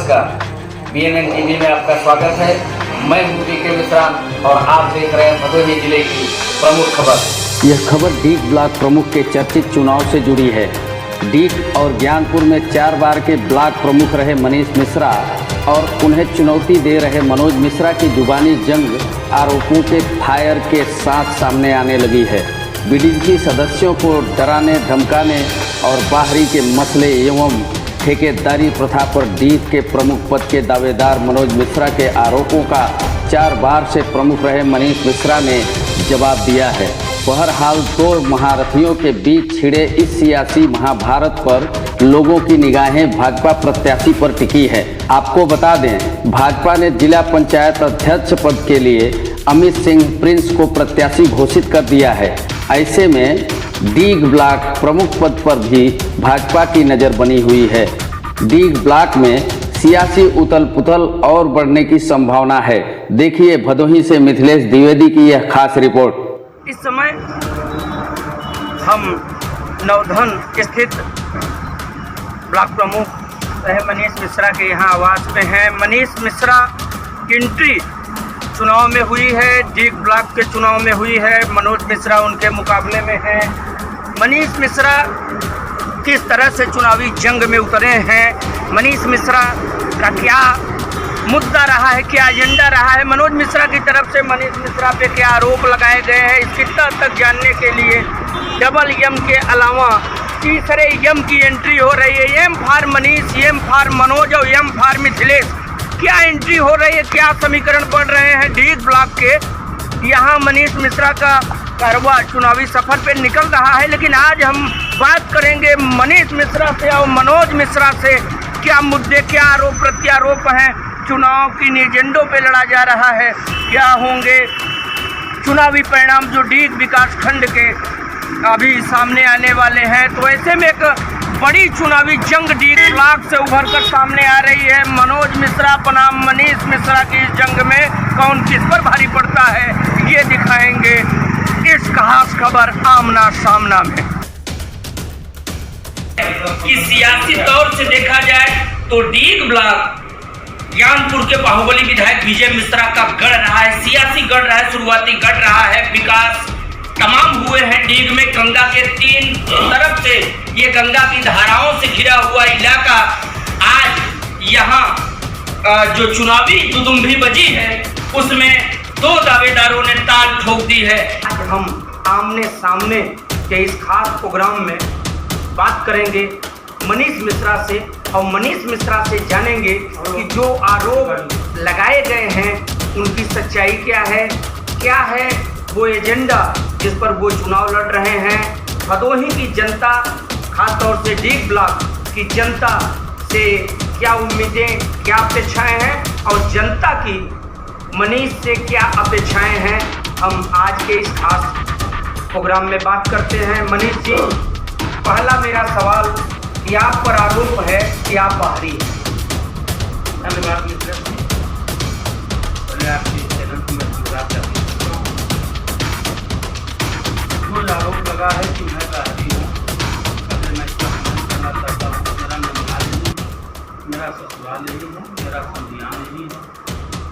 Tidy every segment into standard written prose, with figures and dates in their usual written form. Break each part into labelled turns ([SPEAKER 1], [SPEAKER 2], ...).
[SPEAKER 1] नमस्कार, BNN TV में आपका स्वागत है। मैं हूँ DK मिश्रा और आप देख रहे हैं भदोही जिले की प्रमुख खबर।
[SPEAKER 2] यह खबर डीग ब्लॉक प्रमुख के चर्चित चुनाव से जुड़ी है। डीग और ज्ञानपुर में 4 बार के ब्लॉक प्रमुख रहे मनीष मिश्रा और उन्हें चुनौती दे रहे मनोज मिश्रा की जुबानी जंग आरोपों के फायर के साथ सामने आने लगी है। BDG सदस्यों को डराने धमकाने और बाहरी के मसले एवं ठेकेदारी प्रथा पर डीग के प्रमुख पद के दावेदार मनोज मिश्रा के आरोपों का 4 बार से प्रमुख रहे मनीष मिश्रा ने जवाब दिया है। बहरहाल 2 महारथियों के बीच छिड़े इस सियासी महाभारत पर लोगों की निगाहें भाजपा प्रत्याशी पर टिकी है। आपको बता दें, भाजपा ने जिला पंचायत अध्यक्ष पद के लिए अमित सिंह प्रिंस को प्रत्याशी घोषित कर दिया है। ऐसे में डीग ब्लॉक प्रमुख पद पर भी भाजपा की नज़र बनी हुई है। डीग ब्लॉक में सियासी उथल पुथल और बढ़ने की संभावना है। देखिए भदोही से मिथिलेश द्विवेदी की यह खास रिपोर्ट।
[SPEAKER 3] इस समय हम नवधन स्थित ब्लॉक प्रमुख रहे मनीष मिश्रा के यहाँ आवास पे हैं। मनीष मिश्रा की एंट्री चुनाव में हुई है, डीग ब्लॉक के चुनाव में हुई है। मनोज मिश्रा उनके मुकाबले में हैं। मनीष मिश्रा किस तरह से चुनावी जंग में उतरे हैं, मनीष मिश्रा का क्या मुद्दा रहा है, क्या एजेंडा रहा है, मनोज मिश्रा की तरफ से मनीष मिश्रा पे क्या आरोप लगाए गए हैं, इसकी तह तक जानने के लिए डबल एम के अलावा तीसरे एम की एंट्री हो रही है। M for Manish, M for Manoj और एम फॉर मिथिलेश। क्या एंट्री हो रही है, क्या समीकरण बढ़ रहे हैं डीग ब्लॉक के। यहाँ मनीष मिश्रा का कारवा चुनावी सफर पे निकल रहा है, लेकिन आज हम बात करेंगे मनीष मिश्रा से और मनोज मिश्रा से। क्या मुद्दे, क्या आरोप प्रत्यारोप हैं, चुनाव की एजेंडों पे लड़ा जा रहा है, क्या होंगे चुनावी परिणाम जो डीग विकास खंड के अभी सामने आने वाले हैं। तो ऐसे में एक बड़ी चुनावी जंग डीग ब्लॉक से उभर कर सामने आ रही है। मनोज मिश्रा बनाम मनीष मिश्रा की इस जंग में कौन किस पर भारी पड़ता है, ये दिखाएंगे इस खास खबर आमना सामना में। कि सियासी तौर से देखा जाए तो डीग ब्लॉक ज्ञानपुर के बाहुबली विधायक विजय मिश्रा का गढ़ रहा है, सियासी गढ़ रहा है, शुरुआती गढ़ रहा है। विकास तमाम हुए हैं डीग में। गंगा के 3 तरफ से ये गंगा की धाराओं से घिरा हुआ इलाका आज यहाँ जो चुनावी दुदुम्भी बजी है उसमें 2 दावेदारों ने ताल ठोक दी है। आज हम आमने सामने के इस खास प्रोग्राम में बात करेंगे मनीष मिश्रा से और मनीष मिश्रा से जानेंगे कि जो आरोप लगाए गए हैं उनकी सच्चाई क्या है वो एजेंडा जिस पर वो चुनाव लड़ रहे हैं। भदोही की जनता, खासतौर से डीग ब्लॉक की जनता से क्या उम्मीदें, क्या अपेक्षाएं हैं और जनता की मनीष से क्या अपेक्षाएं हैं, हम आज के इस खास प्रोग्राम में बात करते हैं। मनीष जी, पहला मेरा सवाल कि आप पर आरोप है कि आप बाहरी हैं।
[SPEAKER 4] धन्यवाद मित्र जी, पहले आपके चैनल की मैं शुरुआत करती हूँ। जो आरोप लगा है कि मैं बाहरी हूँ, अगर मैं इसका खंडन करना चाहता हूँ तो मेरा नमूना नहीं, मेरा ससुराल नहीं है, मेरा संज्ञान नहीं है।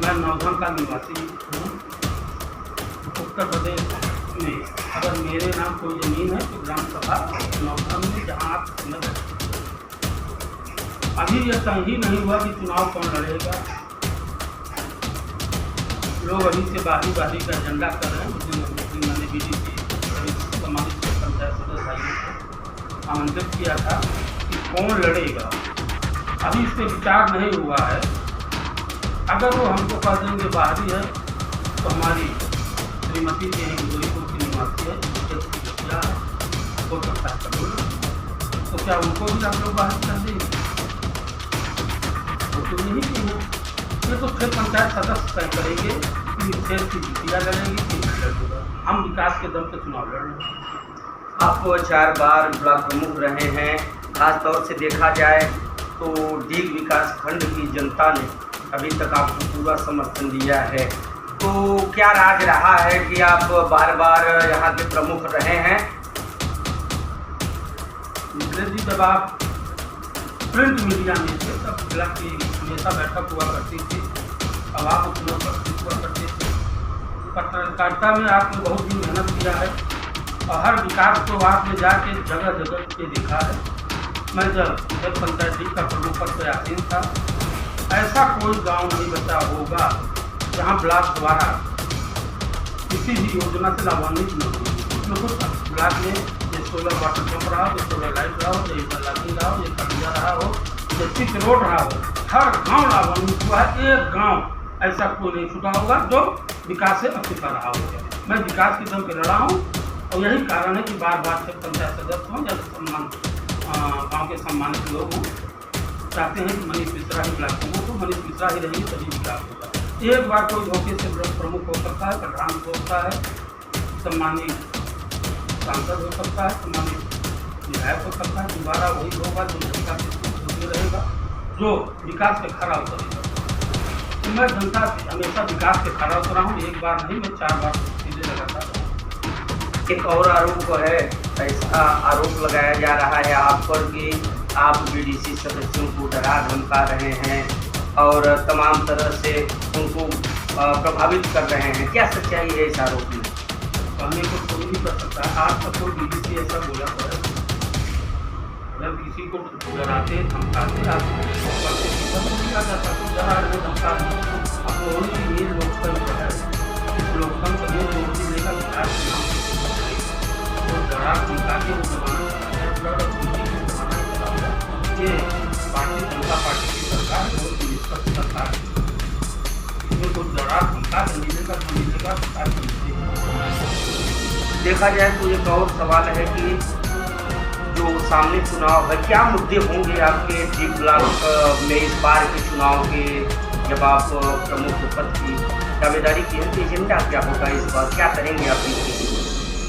[SPEAKER 4] मैं नवधन का निवासी हूँ। उत्तर प्रदेश में अगर मेरे नाम कोई ज़मीन है तो ग्राम सभा नवधन में, जहाँ आप अभी यह तय ही नहीं हुआ कि चुनाव कौन लड़ेगा। लोग अभी से बारी का एजेंडा कर रहे हैं। उस दिन मैंने BDG समाजिक पंचायत सदस्य भाइयों को आमंत्रित किया था कि कौन लड़ेगा। अभी इस पर विचार नहीं हुआ है। अगर वो हमको कह देंगे बाहरी है तो हमारी श्रीमती जी गोरीपुर की निवासी है, क्या है हो सकता है, तो क्या उनको भी आप लोग बाहर कर देंगे? वो तो नहीं की है। ये तो फिर पंचायत सदस्य तय करेंगे कि फिर की जितिया लड़ेंगे कि लड़ेगा। हम विकास के दम पे चुनाव लड़ रहे हैं।
[SPEAKER 3] आप 4 बार ब्लॉक प्रमुख रहे हैं। खास तौर से देखा जाए तो डीग विकास खंड की जनता ने अभी तक आपको पूरा समर्थन दिया है। तो क्या राज रहा है कि आप बार यहाँ के प्रमुख रहे हैं?
[SPEAKER 4] मित्र जी, जब आप प्रिंट मीडिया में थे, तब ब्लॉक की हमेशा बैठक हुआ करती थी, आवाज उपलब्ध हुआ करती थी। पत्रकारिता में आपने बहुत ही मेहनत किया है और हर विकास को आपने जाके जगह जगह पे देखा है। मैं जब पंचायत लीग का प्रमुख पद पर आसीन था, ऐसा कोई गांव नहीं बचा होगा जहां ब्लॉक द्वारा किसी भी योजना से लाभान्वित न हुई। उसमें कुछ ब्लॉक में ये सोलर वाटर पंप रहा हो, ये सोलर लाइट रहा हो, ये इंटरलॉकिंग रहा हो, ये कब्जा रहा हो, ये पिच रोड रहा हो, हर गाँव लाभान्वित हुआ है। एक गाँव ऐसा कोई नहीं छूटा होगा जो विकास से अछूता रहा होगा। मैं विकास की दम पर लड़ा हूँ और यही कारण है कि बार बार जब पंचायत सदस्य हों या सम्मान गाँव के सम्मानित लोग हों, चाहते हैं कि मनीष मिश्रा ही ब्लॉक प्रमुख हो, मनीष मिश्रा ही रहेंगे तभी विकास होगा। एक बार कोई धोखे से प्रमुख हो सकता है, प्रधान हो सकता है, सम्मानित सांसद हो सकता है, सम्मानित विधायक हो सकता है, दोबारा वही होगा जो जनता के रहेगा, जो विकास पे खरा उतरेगा। तो मैं जनता से हमेशा विकास पे खरा उतरा हूँ, एक बार नहीं, मैं 4 बार सीधे लगातार।
[SPEAKER 3] एक और आरोप है, ऐसा आरोप लगाया जा रहा है आप पर कि आप बीडीसी सदस्यों को डरा धमका रहे हैं और तमाम तरह से उनको प्रभावित कर रहे हैं। क्या सच्चाई है इस आरोप में?
[SPEAKER 4] कहने को कोई नहीं कर सकता। आज तक कोई बीडीसी ऐसा बोला है, जब किसी को डराते धमकाते आप किया जाता तो डरा धमका अब ये लोकतंत्र है, इस लोकतंत्र में जो लेगा विकास तो डरा धमका के वो ये भारतीय जनता पार्टी की सरकार बहुत निष्पक्ष सरकार है, इसमें कुछ डरा धमका मिलेगा तो मिलेगा सरकार को।
[SPEAKER 3] देखा जाए तो एक और सवाल है कि जो सामने चुनाव है, क्या मुद्दे होंगे आपके डी ब्लॉक में इस बार के चुनाव के, जब आप प्रमुख पद की दावेदारी की है तो एजेंडा क्या होगा इस बार, क्या करेंगे आप?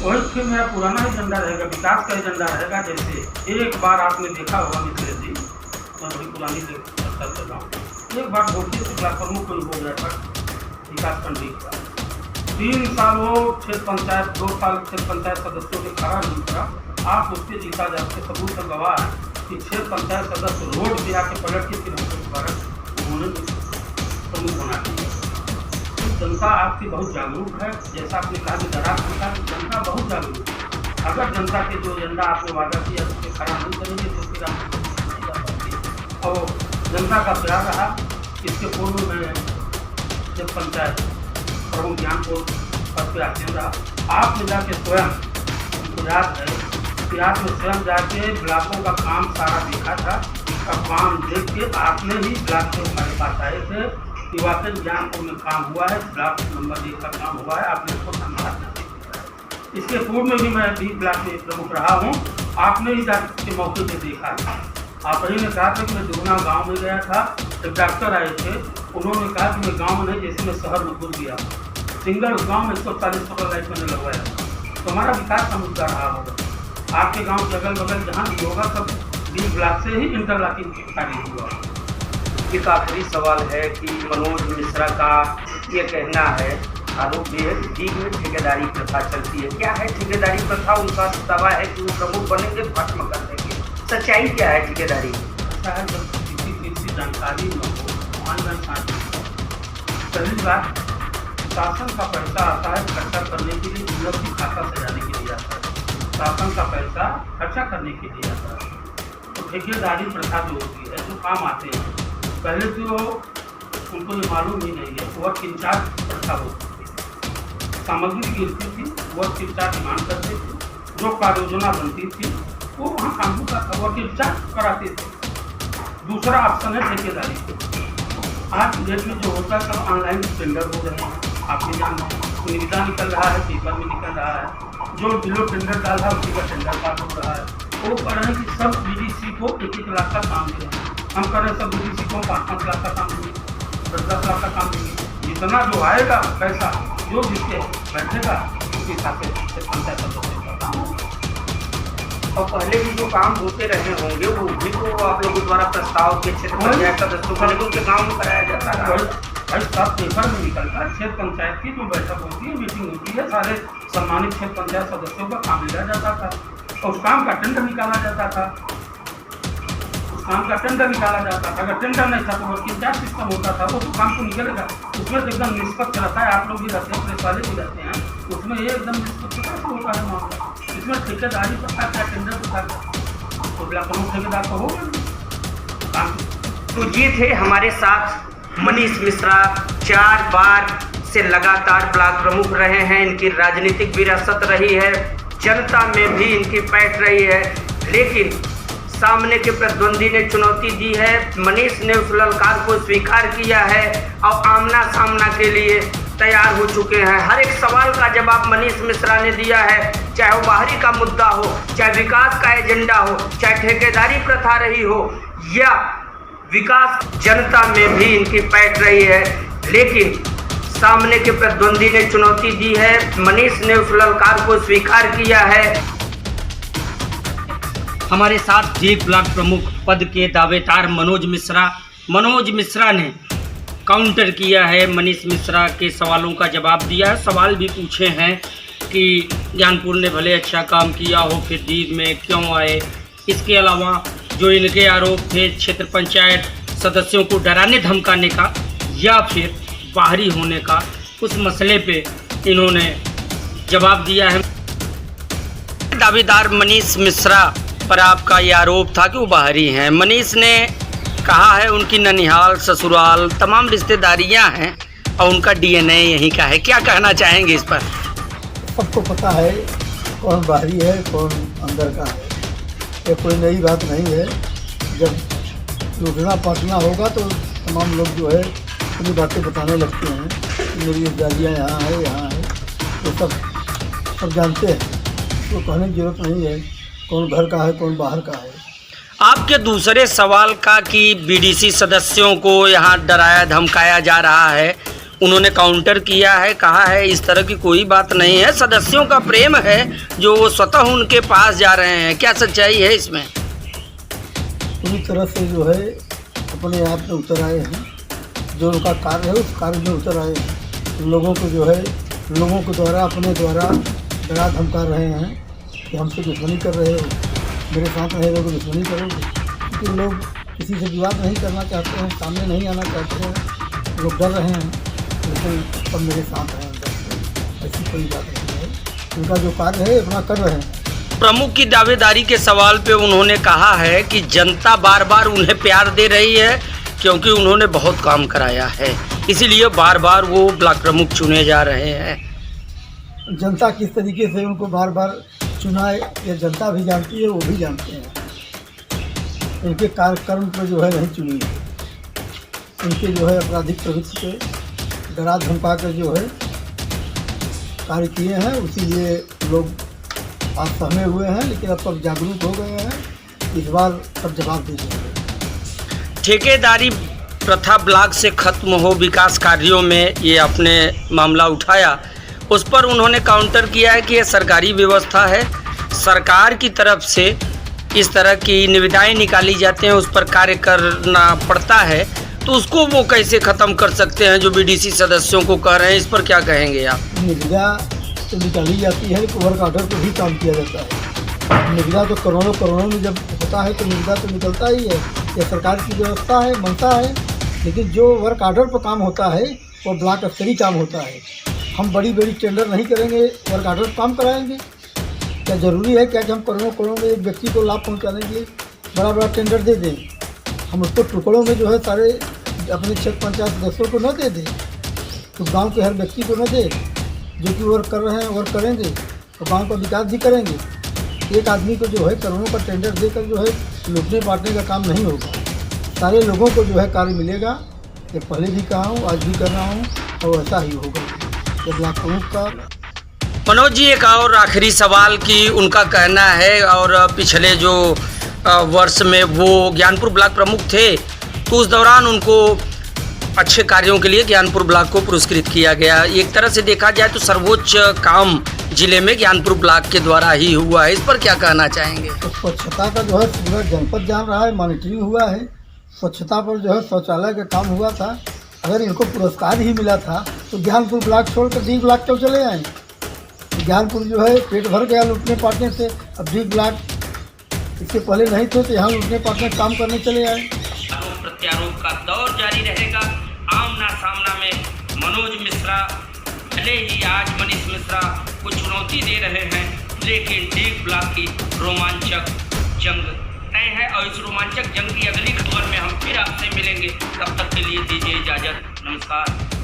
[SPEAKER 4] वही फिर मेरा पुराना एजेंडा रहेगा, विकास का एजेंडा रहेगा। जैसे एक बार आपने देखा होगा मिश्रा जी, मैं बड़ी पुरानी चर्चा कर रहा हूँ, एक बार धोखे से ब्लॉक प्रमुख कोई हो गया था विकास खंड का, 3 साल वो क्षेत्र पंचायत, 2 साल क्षेत्र पंचायत सदस्यों के खड़ा नहीं करा। आप उसके जीता जाते सबूत का गवाह है कि क्षेत्र पंचायत सदस्य रोड पे आके पलट के फिर उन्होंने प्रमुख बना दिया। जनता आपकी बहुत जागरूक है, जैसा आपने कहा कि डरा धमका, जनता बहुत जागरूक है। अगर जनता के जो एजेंडा आपने वादा किया उसके खड़ा नहीं करेंगे तो फिर आप नहीं जा सकते। और जनता का प्यार रहा। इसके पूर्व में जब पंचायत प्रमुख ज्ञानपुर पद पे आसीन रहा, आपने जाके स्वयं याद है कि आपने स्वयं जाके ब्लॉकों का काम सारा देखा था और काम देख के आपने ही ब्लॉक से हमारे पास आए थे कि वाकई ज्ञानपुर में काम हुआ है, ब्लॉक नंबर 1 का काम हुआ है, आपने उसको धन्यवाद दिया। इसके पूर्व में भी मैं भी ब्लॉक में प्रमुख रहा हूँ, आपने ही के मौके पर देखा था। आप ही ने कहा था कि मैं दुगना गांव में गया था, एक डॉक्टर आए थे, उन्होंने कहा कि मैं गांव में नहीं, जैसे मैं शहर में घुस गया, सिंगल गांव में 140 सोलर लाइट मैंने लगवाया। तो हमारा विकास का मुद्दा रहा होगा। आपके गाँव के अगल बगल जहाँ भी होगा सब डी ब्लॉक से ही इंटरलॉकिंग कार्य हुआ।
[SPEAKER 3] एक आखिरी सवाल है कि मनोज मिश्रा का ये कहना है, आरोप भी है कि डीग में ठेकेदारी प्रथा चलती है। क्या है ठेकेदारी प्रथा? उनका दावा है कि वो प्रमुख बनेंगे, भस्म कर देंगे। सच्चाई क्या है ठेकेदारी?
[SPEAKER 4] ऐसा है जब किसी चीज़ की जानकारी न हो, ऑनलाइन पहली बात शासन का पैसा आता है खर्चा करने के लिए, लोग की खाता सजाने के लिए आता है। शासन का पैसा खर्चा करने के लिए आता है। तो ठेकेदारी प्रथा जो होती है, जो काम आते हैं, पहले तो उनको ये मालूम ही नहीं है, वर्क इंचार्ज प्रथा होती थी, सामग्री गिरती थी, वर्क इंचार्ज डिमांड करते थे, जो कार्य योजना बनती थी वो वहाँ काम का वर्क इंचार्ज कराते थे। दूसरा ऑप्शन है ठेकेदारी। आज डेट में जो होता है सब ऑनलाइन टेंडर हो रहे हैं, आपके जानना निविदा निकल रहा है, पेपर में निकल रहा है, जो बिलो टेंडर डाल रहा है उसी का टेंडर पास हो रहा है। वो कर रहे हैं कि सब बीडीसी को 1-1 लाख का काम दे रहे हैं, हम कर रहे हैं सब बीडीसी को 5-5 लाख का काम देंगे, 10-10 लाख का काम देंगे। जितना जो आएगा पैसा जो जिसके बैठेगा उसके हिसाब से पंचायत सदस्य का काम होगा।
[SPEAKER 3] और पहले भी जो काम होते रहे होंगे वो भी तो आप लोगों द्वारा प्रस्ताव के क्षेत्र पंचायत सदस्यों को लेकर उनके गाँव में कराया जाता है।
[SPEAKER 4] भाई सब पेपर में निकलता है, क्षेत्र पंचायत की जो बैठक होती है, मीटिंग होती है, सारे सम्मानित क्षेत्र पंचायत सदस्यों का काम लिया जाता था और उस काम का टेंडर निकाला जाता था। उस काम का टेंडर निकाला जाता था। अगर टेंडर नहीं था तो वर्किंग चार्ज सिस्टम होता था, वो तो काम तो निकलेगा। उसमें तो एकदम निष्पक्ष रहता है, आप लोग भी रहते हैं, प्रेस वाले भी रहते हैं, उसमें ये एकदम निष्पक्षता से होता है मामला। इसमें ठेकेदारी पर क्या टेंडर तो तो ब्लॉक प्रमुख ठेकेदार तो होगा काम।
[SPEAKER 3] तो ये थे हमारे साथ मनीष मिश्रा, 4 बार से लगातार ब्लॉक प्रमुख रहे हैं। इनकी राजनीतिक विरासत रही है, जनता में भी इनकी पैठ रही है, लेकिन सामने के प्रतिद्वंदी ने चुनौती दी है। मनीष ने उस ललकार को स्वीकार किया है और आमना सामना के लिए तैयार हो चुके हैं। हर एक सवाल का जवाब मनीष मिश्रा ने दिया है, चाहे वो बाहरी का मुद्दा हो, चाहे विकास का एजेंडा हो, चाहे ठेकेदारी प्रथा रही हो या विकास। जनता में भी इनकी पैठ रही है, लेकिन सामने के प्रतिद्वंदी ने चुनौती दी है। मनीष ने उस ललकार को स्वीकार किया है। हमारे साथ जी ब्लॉक प्रमुख पद के दावेदार मनोज मिश्रा ने काउंटर किया है, मनीष मिश्रा के सवालों का जवाब दिया है। सवाल भी पूछे हैं कि ज्ञानपुर ने भले अच्छा काम किया हो, फिर दीद में क्यों आए। इसके अलावा जो इनके आरोप थे क्षेत्र पंचायत सदस्यों को डराने धमकाने का या फिर बाहरी होने का, उस मसले पे इन्होंने जवाब दिया है। दावेदार मनीष मिश्रा पर आपका ये आरोप था कि वो बाहरी हैं। मनीष ने कहा है उनकी ननिहाल, ससुराल, तमाम रिश्तेदारियां हैं और उनका डीएनए यहीं का है। क्या कहना चाहेंगे इस पर?
[SPEAKER 5] सबको पता है कौन बाहरी है कौन अंदर का है, ये कोई नई बात नहीं है। जब लूटना पाटना होगा तो तमाम लोग जो है अपनी बातें बताने लगते हैं कि मेरी रिश्तेदारियाँ यहाँ है, तो सब जानते हैं, तो कहने की जरूरत नहीं है कौन घर का है कौन बाहर का है।
[SPEAKER 3] आपके दूसरे सवाल का कि बीडीसी सदस्यों को यहाँ डराया धमकाया जा रहा है, उन्होंने काउंटर किया है, कहा है इस तरह की कोई बात नहीं है, सदस्यों का प्रेम है जो वो स्वतः उनके पास जा रहे हैं। क्या सच्चाई है इसमें?
[SPEAKER 5] पूरी तरह से जो है अपने आप में उतर आए हैं, जो उनका कार्य है उस कार्य में उतर आए हैं। लोगों को जो है लोगों के द्वारा अपने द्वारा डरा धमका रहे हैं कि हमसे दुश्मनी कर रहे हो, मेरे साथ रहेगा तो दुश्मनी करोगे, क्योंकि लोग किसी से विवाद नहीं करना चाहते हैं, सामने नहीं आना चाहते हैं, लोग डर रहे हैं, लेकिन सब मेरे साथ हैं। ऐसी कोई बात नहीं है, उनका जो कार्य है अपना कर रहे हैं।
[SPEAKER 3] प्रमुख की दावेदारी के सवाल पे उन्होंने कहा है कि जनता बार बार उन्हें प्यार दे रही है क्योंकि उन्होंने बहुत काम कराया है, इसीलिए बार बार वो ब्लॉक प्रमुख चुने जा रहे हैं।
[SPEAKER 5] जनता किस तरीके से उनको बार बार चुना है ये जनता भी जानती है, वो भी जानते हैं। इनके कार्यक्रम पर जो है नहीं चुनी है, इनके जो है आपराधिक प्रवृत्ति पे डरा धमका कर जो है कार्य किए हैं, इसीलिए लोग आज सहमे हुए हैं, लेकिन अब सब जागरूक हो गए हैं, इस बार सब जवाब दे देंगे।
[SPEAKER 3] ठेकेदारी प्रथा ब्लॉक से खत्म हो, विकास कार्यों में ये अपने मामला उठाया, उस पर उन्होंने काउंटर किया है कि ये सरकारी व्यवस्था है, सरकार की तरफ से इस तरह की निविदाएं निकाली जाती हैं, उस पर कार्य करना पड़ता है, तो उसको वो कैसे ख़त्म कर सकते हैं जो बीडीसी सदस्यों को कह रहे हैं। इस पर क्या कहेंगे आप?
[SPEAKER 5] निविदा तो निकाली जाती है, तो वर्क ऑर्डर पर भी काम किया जाता है। निविदा तो करोड़ों में जब होता है तो निविदा तो निकलता ही है, ये सरकार की व्यवस्था है, बनता है, लेकिन जो वर्क ऑर्डर पर काम होता है वो ब्लॉक स्तरीय काम होता है। हम बड़ी टेंडर नहीं करेंगे, वर्क ऑर्डर पर काम कराएंगे। क्या ज़रूरी है क्या कि हम करोड़ों में एक व्यक्ति को लाभ पहुंचाने के लिए बड़ा टेंडर दे दें? हम उसको टुकड़ों में जो है सारे अपने क्षेत्र पंचायत सदस्यों को न दे दें, तो गांव के हर व्यक्ति को न दे, जो कि वर्क कर रहे हैं वर्क करेंगे तो गांव का विकास भी करेंगे। एक आदमी को जो है करोड़ों का टेंडर देकर जो है लूटने बांटने का काम नहीं होगा, सारे लोगों को जो है कार्य मिलेगा। ये पहले भी कहा हूँ, आज भी कर रहा हूँ, और ऐसा ही होगा। ये ब्लॉक प्रमुख का।
[SPEAKER 3] मनोज जी, एक और आखिरी सवाल की उनका कहना है, और पिछले जो वर्ष में वो ज्ञानपुर ब्लॉक प्रमुख थे तो उस दौरान उनको अच्छे कार्यों के लिए ज्ञानपुर ब्लॉक को पुरस्कृत किया गया। एक तरह से देखा जाए तो सर्वोच्च काम जिले में ज्ञानपुर ब्लॉक के द्वारा ही हुआ है, इस पर क्या कहना चाहेंगे?
[SPEAKER 5] तो स्वच्छता का जो है पूरा जनपद जान रहा है, मॉनिटरिंग हुआ है, स्वच्छता पर जो है शौचालय का काम हुआ था। अगर इनको पुरस्कार ही मिला था तो ज्ञानपुर ब्लॉक छोड़कर डी ब्लॉक क्यों चले आए? ज्ञानपुर जो है पेट भर गया लूटने पाटने से, अब डी ब्लॉक इससे पहले नहीं थे तो यहाँ उनके पास में काम करने चले आए।
[SPEAKER 3] आरोप प्रत्यारोप का दौर जारी रहेगा। आमना सामना में मनोज मिश्रा, भले ही आज मनीष मिश्रा को चुनौती दे रहे हैं, लेकिन डी ब्लॉक की रोमांचक जंग तय है और इस रोमांचक जंग की अगली खबर में हम फिर आपसे मिलेंगे। तब तक के लिए दीजिए इजाज़त। नमस्कार।